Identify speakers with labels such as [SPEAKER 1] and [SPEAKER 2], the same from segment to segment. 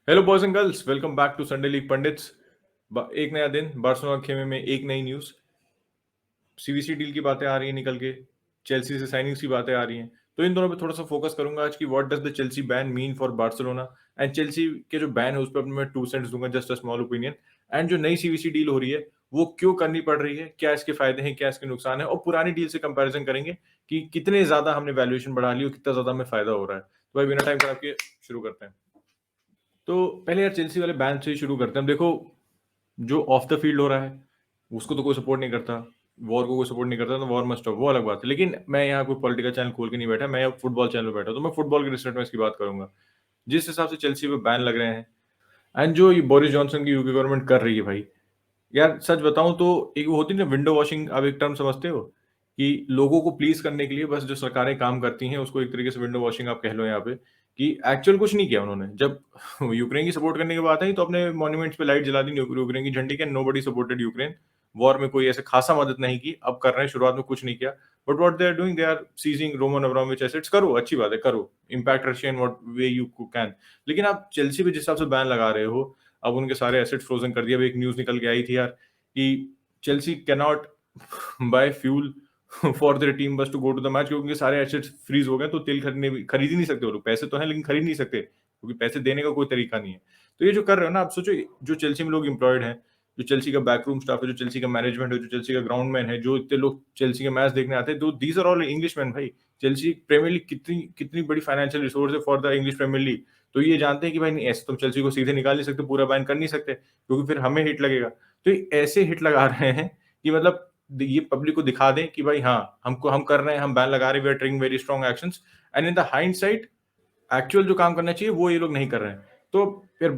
[SPEAKER 1] Hello boys and girls, welcome back to Sunday league pundits. एक नया दिन, Barcelona खेमे में एक नई न्यूज। सीवीसी डील की बातें आ रही हैं निकल के, चेल्सी से साइनिंग्स की बातें आ रही हैं, तो इन दोनों पे थोड़ा सा फोकस करूंगा आज की what does the Chelsea ban mean for Barcelona. And Chelsea के जो बैन है उस पर अपने मैं 2 सेंट्स दूंगा, just a small opinion. And जो नई सीवीसी डील हो रही है वो क्यों करनी पड़ रही है, क्या इसके फायदे हैं, क्या इसके नुकसान है, और पुरानी डील से कंपैरिजन करेंगे कि कितने ज्यादा हमने वैल्यूएशन बढ़ा ली और कितना ज्यादा हमें फायदा हो रहा है। तो भाई बिना टाइम खराब किए शुरू करते हैं। तो पहले यार चेल्सी वाले बैन से ही शुरू करते हैं। देखो, जो ऑफ द फील्ड हो रहा है उसको तो कोई सपोर्ट नहीं करता, वॉर को कोई सपोर्ट नहीं करता, तो वॉर मस्ट स्टॉप, वो अलग बात है। लेकिन मैं यहाँ कोई पॉलिटिकल चैनल खोल के नहीं बैठा, मैं फुटबॉल चैनल पे बैठा, तो मैं फुटबॉल के रिस्पेक्ट में इसकी बात करूंगा। जिस हिसाब से चेल्सी पे बैन लग रहे हैं एंड जो ये बोरिस जॉनसन की यूके गवर्नमेंट कर रही है भाई, यार सच बताऊं तो एक वो होती है ना विंडो वॉशिंग, आप एक टर्म समझते हो कि लोगों को प्लीज करने के लिए बस जो सरकारें काम करती हैं उसको एक तरीके से विंडो वॉशिंग आप कह लो यहाँ पे, कि एक्चुअल कुछ नहीं किया उन्होंने। जब यूक्रेन की सपोर्ट करने की बात आई तो अपने मॉन्यूमेंट्स पे लाइट जला दी यूक्रेन की झंडी के, नोबडी सपोर्टेड यूक्रेन। वॉर में कोई ऐसे खासा मदद नहीं की, अब कर रहे हैं, शुरुआत में कुछ नहीं किया। But what they are doing, they are seizing Roman Abramovich assets. करो, अच्छी बात है, करो, impact Russia in what way you can. लेकिन आप चेल्सी पे जिस हिसाब से बैन लगा रहे हो, अब उनके सारे एसेट्स फ्रोजन कर दिया। अभी एक न्यूज निकल के आई थी यार कि Chelsea can not buy fuel for their team bus to go to the match, क्योंकि उनके सारे एसेट्स फ्रीज हो गए। तो तेल खरीद ही नहीं सकते वो लोग। पैसे तो हैं लेकिन खरीद नहीं सकते, क्योंकि पैसे देने का कोई तरीका नहीं है। तो ये जो कर रहे हो ना, आप सोचो, जो चेल्सी में लोग एम्प्लॉयड हैं, जो चेल्सी का बैकरूम स्टाफ है, जो चेल्सी का मैनेजमेंट है, जो चेल्सी का ग्राउंड मैन है, जो इतने लोग चेल्सी के मैच देखने आते हैं, तो these are all English man भाई। चेल्सी प्रीमियर लीग कितनी कितनी बड़ी फाइनेंशियल रिसोर्स है for the English Premier League. तो ये जानते हैं कि भाई नहीं, ऐसे तुम चेल्सी को सीधे निकाल नहीं सकते, पूरा बैन कर नहीं सकते, क्योंकि फिर हमें हिट लगेगा। तो ये ऐसे हिट लगा रहे हैं कि मतलब ये पब्लिक को दिखा दें कि भाई हाँ, हमको हम कर रहे हैं, हम बैन लगा रहे हैं, we are taking very strong actions. And in the hindsight actual जो काम करना चाहिए वो ये लोग नहीं कर रहे हैं। तो फिर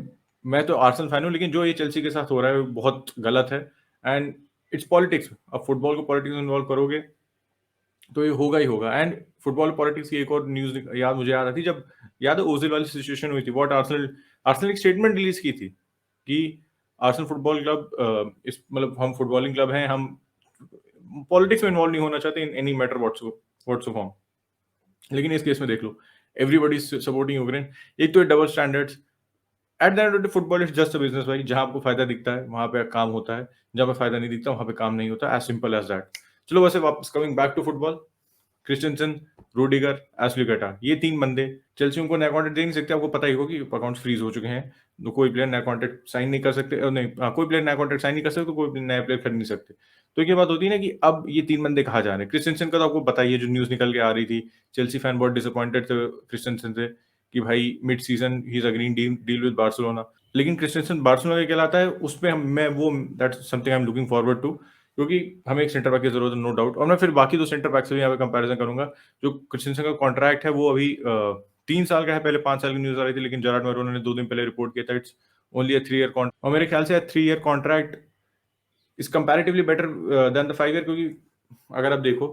[SPEAKER 1] मैं तो आर्सेनल फैन हूँ, लेकिन जो ये चेल्सी के साथ हो रहा है वो बहुत गलत है। And it's politics. अब फुटबॉल को पॉलिटिक्स में इन्वॉल्व करोगे तो ये होगा ही होगा। एंड फुटबॉल पॉलिटिक्स की एक और न्यूज याद मुझे याद आती, जब याद है ओजिल वाली सिचुएशन हुई थी, व्हाट आर्सेनल आर्सेनल एक स्टेटमेंट रिलीज की थी कि आर्सेनल फुटबॉल क्लब इस मतलब हम फुटबॉलिंग क्लब हैं, हम पॉलिटिक्स में इन्वॉल्व नहीं होना चाहते in any matter whatso form. लेकिन इस केस में देख लो, एवरीबॉडी सपोर्टिंग यूक्रेन। एक तो double standards. At the end of the football is just a business भाई, जहां आपको फायदा दिखता है वहां पे काम होता है, जहां पे फायदा नहीं दिखता वहां पे काम नहीं होता, एज सिंपल एज दैट। चलो वैसे वापस coming back to football, Christensen, Rudiger, Azpilicueta, ये 3 बंदे चेल्सी उनको नया कॉन्ट्रैक्ट दे नहीं सकते। आपको पता ही होगा कि अकाउंट्स फ्रीज हो चुके हैं, तो कोई प्लेयर नया कॉन्ट्रैक्ट साइन नहीं कर सकते, नहीं कोई प्लेयर नया कॉन्ट्रैक्ट साइन नहीं कर सकते, तो कोई नया प्लेयर खरीद नहीं सकते। तो ये बात होती है ना कि अब ये 3 बंदे कहाँ जा रहे हैं। क्रिस्टेंसन का तो आपको पता ही है, जो न्यूज निकल के आ रही थी, चेल्सी फैन बहुत डिसअपॉइंटेड थे क्रिस्टेंसन से कि भाई मिड सीजन ही is agreeing deal with Barcelona. लेकिन क्रिस्टेंसन बार्सिलोना का कहलाता है, उस पे मैं वो that's something I am looking forward to, क्योंकि हमें एक सेंटर बैक की जरूरत है, नो डाउट। और मैं फिर बाकी 2 सेंटर बैक से भी यहाँ पे कंपैरिजन करूंगा। जो क्रिस्टेंसन का कॉन्ट्रैक्ट है वो अभी 3 साल का है, पहले 5 साल की न्यूज आ रही थी, लेकिन जरार्ड मैरोन ने 2 दिन पहले रिपोर्ट किया था it's only a 3 year contract. और मेरे ख्याल से 3 year contract is comparatively better than the 5 year, क्योंकि अगर आप देखो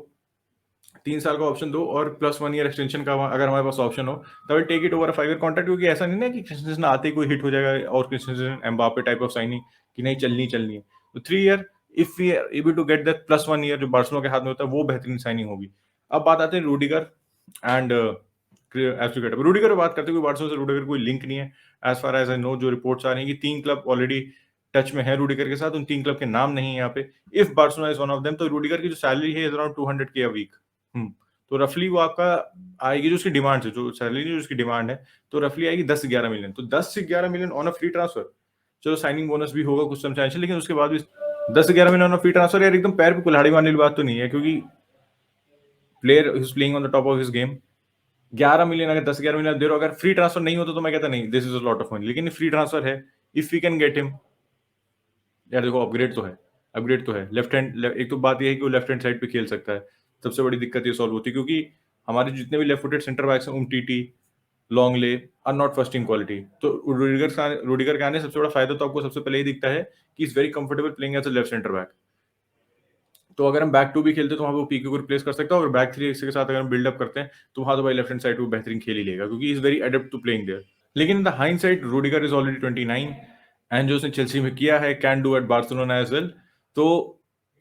[SPEAKER 1] 3 साल का ऑप्शन दो और प्लस 1 ईयर एक्सटेंशन का अगर हमारे पास ऑप्शन हो, तो take it over 5 year contract. क्योंकि ऐसा नहीं ना कि क्रिस्टेंसन आते ही कोई हिट हो जाएगा और Christensen Mbappe type of signing कि नहीं चलनी है। तो 3 year, if we are able to get that plus 1 year जो बार्सिलोना के हाथ में होता है, वो बेहतरीन साइनिंग होगी। अब बात आते हैं रूडिगर एंड एस्पिलिक्वेटा। रूडिगर की बात करते हुए बार्सिलोना से रूडिगर कोई लिंक नहीं है, as far as I know. जो रिपोर्ट्स आ रही हैं कि 3 क्लब ऑलरेडी टच में है रूडिगर के साथ, उन 3 क्लब के नाम नहीं है यहाँ पे। If Barcelona is one of them, तो रूडिगर की जो सैलरी है is around 200K a week. तो रफली वो आपका आएगी, जो उसकी डिमांड है, जो सैलरी जो उसकी डिमांड है, तो रफली आएगी 10 से 11 मिलियन। तो 10 से 11 million on a free transfer. चलो साइनिंग बोनस भी होगा कुछ सब्सटेंशियल, लेकिन उसके बाद भी 10 से 11 million on a free transfer, यार एकदम पैर पे कुल्हाड़ी मारने वाली बात तो नहीं है, क्योंकि player is playing on the top of his game. 11 million, अगर 10 11 मिलियन दे रहे हो, अगर फ्री ट्रांसफर नहीं होता तो मैं कहता नहीं, this is a lot of money. लेकिन फ्री ट्रांसफर है, if we can get him, यार देखो अपग्रेड तो है। लेफ्ट हैंड, एक तो बात यह है कि वो लेफ्ट हैंड साइड पे खेल सकता है, सबसे बड़ी दिक्कत ये सॉल्व होती है, क्योंकि हमारे जितने भी लेफ्ट फुटेड सेंटर बैक्स हैं, Umtiti, Lenglet, are not first in quality. तो रूडिगर के आने सबसे बड़ा फायदा तो आपको सबसे पहले ही दिखता है कि is very comfortable playing as a left centre back. तो अगर हम बैक 2 भी खेलते हैं तो वहां पे वो पीके को रिप्लेस कर सकता है, और बैक 3 के साथ अगर हम बिल्डअप करते हैं तो वहां तो भाई लेफ्ट हैंड साइड वो बेहतरीन खेल ही लेगा, क्योंकि is very adept to playing there. लेकिन in the hindsight Rudiger is already 29, and जो उसने चेल्सी में किया है can do at Barcelona as well. तो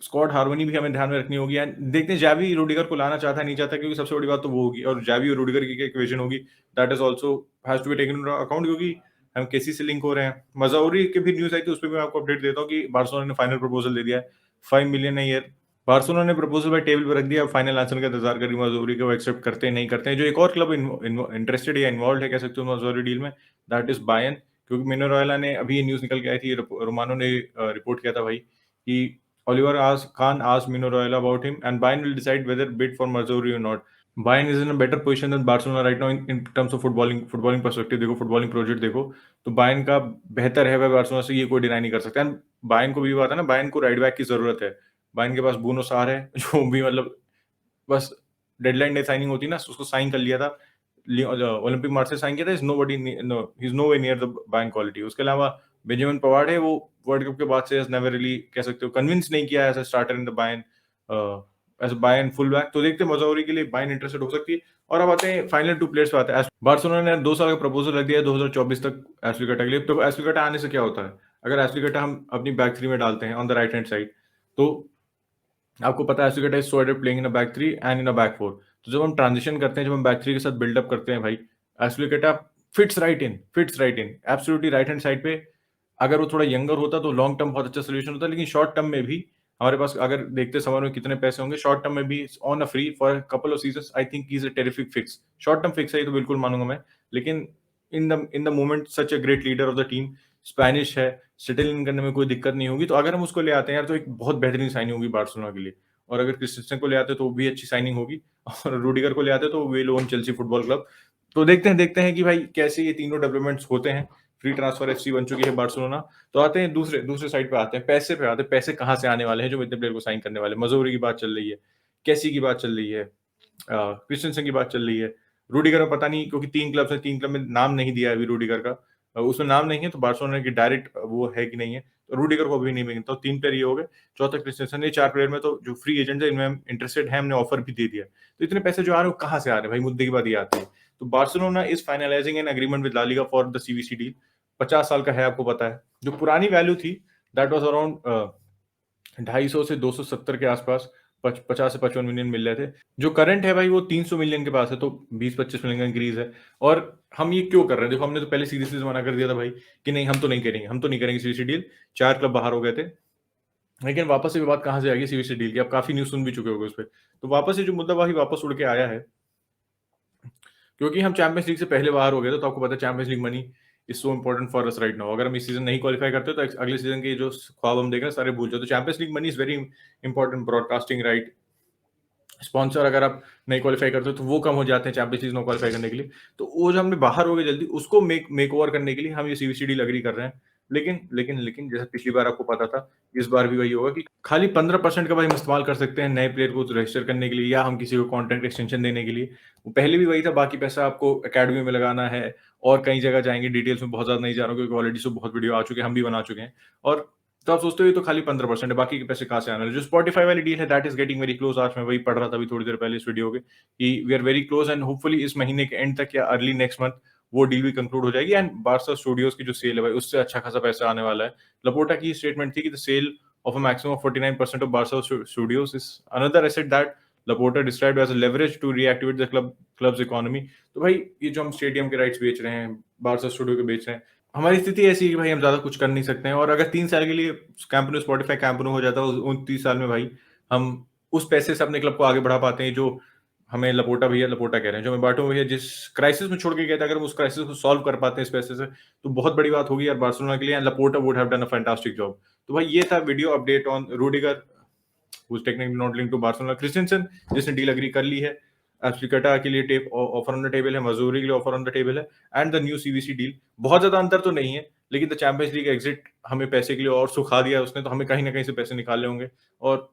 [SPEAKER 1] स्क्वाड हार्मनी भी हमें ध्यान में रखनी होगी। एंड देखते हैं जावी रूडिगर को लाना चाहता है नहीं चाहता, क्योंकि सबसे बड़ी बात तो वो होगी, और जावी और रूडिगर की इक्वेशन होगी, that is also has to be taken into account. क्योंकि हम केसी से लिंक हो रहे हैं। मज़ौरी की भी न्यूज़ आई थी, उसपे भी मैं आपको अपडेट देता हूँ कि बार्सिलोना ने फाइनल प्रपोज़ल दे दिया है, 5 मिलियन अ ईयर। बार्सिलोना ने प्रपोज़ल भाई टेबल पे रख दिया, अब फाइनल आंसर का इंतज़ार कर रही है मज़ौरी के, वो एक्सेप्ट करते हैं, नहीं करते हैं। जो एक और क्लब इंटरेस्टेड या इन्वॉल्वड है कह सकते हो मज़ौरी डील में, दैट इज़ बायर्न, क्योंकि मिनो रॉयला ने अभी ये न्यूज़ निकल के आई थी, रोमानो ने रिपोर्ट किया था भाई कि Oliver Kahn asked Mino Raiola about him, and Bayern will decide whether bid for Mazzurri or not. Bayern is in a better position than Barcelona right now in terms of footballing perspective देखो, footballing project देखो, तो Bayern का बेहतर है भाई Barcelona से, ये कोई डिनाई नहीं कर सकता। एंड बायर्न को भी ये बात है ना, बायर्न को राइट बैक की जरूरत है। बायर्न के पास ब्रूनो सार है जो भी मतलब बस डेडलाइन डे साइनिंग होती है ना, उसको साइन कर लिया था, ओलंपिक मार्च से साइन किया था, is nobody no he is no way near the Bayern quality. उसके अलावा बेंजामिन पवार्ड है, वो वर्ल्ड कप के बाद से नेवर रियली कह सकते हो कन्विंस नहीं किया as a starter in the Bayern, as a Bayern full back. तो देखते हैं मज़ौरी के लिए बायर्न इंटरेस्टेड हो सकती है। और अब आते हैं फाइनल 2 प्लेयर्स पे आते हैं। बार्सिलोना ने 2 साल का प्रपोजल रख दिया है 2024 तक एस्पिलिक्वेटा के लिए। तो एस्पिलिक्वेटा आने से क्या होता है? अगर एस्पिलिक्वेटा हम अपनी बैक थ्री में डालते हैं on the right hand side, तो आपको पता है Azpilicueta is so at playing in a back three and in a back four. तो जब हम ट्रांजिशन करते हैं, जब हम बैक थ्री के साथ बिल्डअप करते हैं भाई, एस्पिलिक्वेटा fits right in absolutely right hand side पे। अगर वो थोड़ा यंगर होता तो लॉन्ग टर्म बहुत अच्छा सोल्यूशन होता, लेकिन शॉर्ट टर्म में भी हमारे पास अगर देखते समर में कितने पैसे होंगे, शॉर्ट टर्म में भी on a free for couple of seasons, I think he is a terrific fix. Short term fix है ये तो बिल्कुल मानूंगा मैं, लेकिन in the moment such a great leader of the team, Spanish है, सेटल इन करने में कोई दिक्कत नहीं होगी। तो अगर हम उसको ले आते हैं यार, तो एक बहुत बेहतरीन साइनिंग होगी बार्सिलोना के लिए। और अगर क्रिस्टियन को ले आते तो वो भी अच्छी साइनिंग होगी, और रूडिगर को ले आते तो वे लोन चेल्सी फुटबॉल क्लब। तो देखते हैं कि भाई कैसे ये तीनों डेवलपमेंट्स होते हैं। फ्री ट्रांसफर एफसी बन चुकी है बार्सिलोना। तो आते हैं दूसरे दूसरे साइड पे आते हैं, पैसे पे आते हैं। पैसे कहाँ से आने वाले हैं जो इतने प्लेयर को साइन करने वाले हैं? मजोरी की बात चल रही है, कैसी की बात चल रही है, क्रिस्टियनसन की बात चल रही है। रूडिगर में पता नहीं, क्योंकि 3 क्लब्स हैं, 3 क्लब में नाम नहीं दिया है अभी रूडिगर का। उसमें नाम नहीं है, तो बार्सिलोना की डायरेक्ट वो है कि नहीं है, तो रूडिगर को अभी नहीं मिलेगा। तो 3 प्लेयर ये हो गए, चौथा क्रिस्टियनसन। ये 4 प्लेयर में तो जो फ्री एजेंट है, इनमें हम इंटरेस्टेड है, हमने ऑफर भी दे दिया। तो इतने पैसे जो आ रहे हैं वो कहाँ से आ रहे हैं भाई? मुद्दे की बात ये आती है। तो Barcelona is finalising an agreement with La Liga for the CVC deal. 50 साल का है, आपको पता है। जो पुरानी वैल्यू थी दैट वाज अराउंड 250 से 270 के आसपास, 50 से 55 मिलियन मिल रहे थे। जो करंट है भाई वो 300 मिलियन के पास है, तो 20-25 मिलियन का इंक्रीज है। और हम ये क्यों कर रहे हैं? देखो, हमने तो पहले सीरीज मना कर दिया था भाई कि नहीं, हम तो नहीं करेंगे सीवीसी डील। 4 क्लब बाहर हो गए थे, लेकिन वापस से विवाद कहाँ से आ गई सीवीसी डील की? आप काफी न्यूज सुन भी चुके होंगे उस पर। तो वापस से जो मुद्दा वही वापस उड़ के आया है, क्योंकि हम चैंपियंस लीग से पहले बाहर हो गए थे। तो आपको पता है champions league money is so important for us right now. अगर हम इस सीजन नहीं क्वालिफाई करते तो अगले सीजन के जो ख्वाब हम देख रहे हैं सारे भूल जाओ। तो champions league money is very important, broadcasting right, sponsor अगर आप नहीं क्वालिफाई करते हो तो वो कम हो जाते हैं चैंपियंस लीग नो क्वालिफाई करने के लिए। तो वो जो हमने बाहर हो गए जल्दी, उसको मेक ओवर करने के लिए हम ये सीवीसी डील अग्री कर रहे हैं। लेकिन जैसे पिछली बार आपको पता था, इस बार भी वही होगा कि खाली 15% का भाई हम इस्तेमाल कर सकते हैं नए प्लेयर को रजिस्टर करने के लिए, या हम किसी को कॉन्ट्रैक्ट एक्सटेंशन देने के लिए। वो पहले भी वही था, बाकी पैसा आपको अकेडमी में लगाना है और कई जगह जाएंगे। डिटेल्स में बहुत ज्यादा नहीं जा रहा हूँ, क्योंकि ऑलरेडी सब बहुत वीडियो आ चुके हैं, हम भी बना चुके हैं। और तो आप सोचते हो ये तो खाली 15% है, बाकी के पैसे कहाँ से आने वाले? जो स्पॉटिफाई वाली डील है that is getting very close. आज मैं वही पढ़ रहा था अभी थोड़ी देर पहले इस वीडियो के, कि we are very close and hopefully इस महीने के एंड तक या अर्ली नेक्स्ट मंथ वो डील भी कंक्लूड हो जाएगी। एंड बार्सा स्टूडियोज की जो सेल है भाई, उससे अच्छा खासा पैसा आने वाला है। लपोटा की स्टेटमेंट थी कि the sale of a maximum of 49% of Barca studios is another asset that Laporta described as a leverage to reactivate the club's economy। तो भाई ये जो हम स्टेडियम के राइट्स बेच रहे हैं, बार्सा स्टूडियो के बेच रहे हैं, हमारी स्थिति ऐसी है कि भाई हम ज्यादा कुछ कर नहीं सकते हैं। और अगर 3 साल के लिए Camp Nou Spotify Camp Nou हो जाता है, उन 30 साल में भाई हम उस पैसे से अपने क्लब को आगे बढ़ा पाते हैं, जो हमें लपोटा कह रहे हैं, जो हमें बाटो भैया जिस क्राइसिस में छोड़ के गए थे, अगर हम उस क्राइसिस को सॉल्व कर पाते हैं इस पैसे से, तो बहुत बड़ी बात होगी यार बार्सिलोना के लिए। And Laporta would have done a fantastic job. तो भाई ये था video update on Rudiger, who's technically not linked to Barcelona, Christensen जिसने डील एग्री कर ली है, एस्पिलिक्वेटा के लिए टेप ऑफर ऑन द टेबल है, मजूरी के लिए ऑफर ऑन द टेबल है, and the new CVC deal. बहुत ज्यादा अंतर तो नहीं है, लेकिन द चैंपियंस लीग एग्जिट हमें पैसे के लिए और सुखा दिया उसने, तो हमें कहीं ना कहीं से पैसे निकालने होंगे। और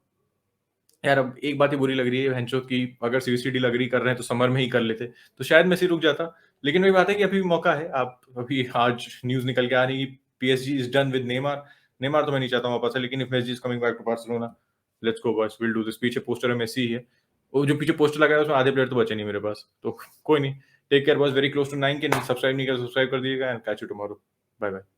[SPEAKER 1] यार अब एक बात ही बुरी लग रही है हेंचो की, अगर सीवीसी डील एग्री कर रहे हैं तो समर में ही कर लेते तो शायद मेसी रुक जाता। लेकिन वही बात है कि अभी भी मौका है। आप अभी आज न्यूज निकल के आ रही है, PSG is done with Neymar. Neymar तो मैं नहीं चाहता हूँ वापस है, लेकिन if PSG is coming back to Barcelona, let's go boys, will do this. पीछे पोस्टर है मेसी ही है, वो जो पीछे पोस्टर लगा है उसमें आधे प्लेयर तो बचे नहीं मेरे पास। तो कोई नहीं, take care boys, very close to 9 के। सब्सक्राइब नहीं कर, सब्सक्राइब कर दीजिएगा, and catch you tomorrow. Bye bye.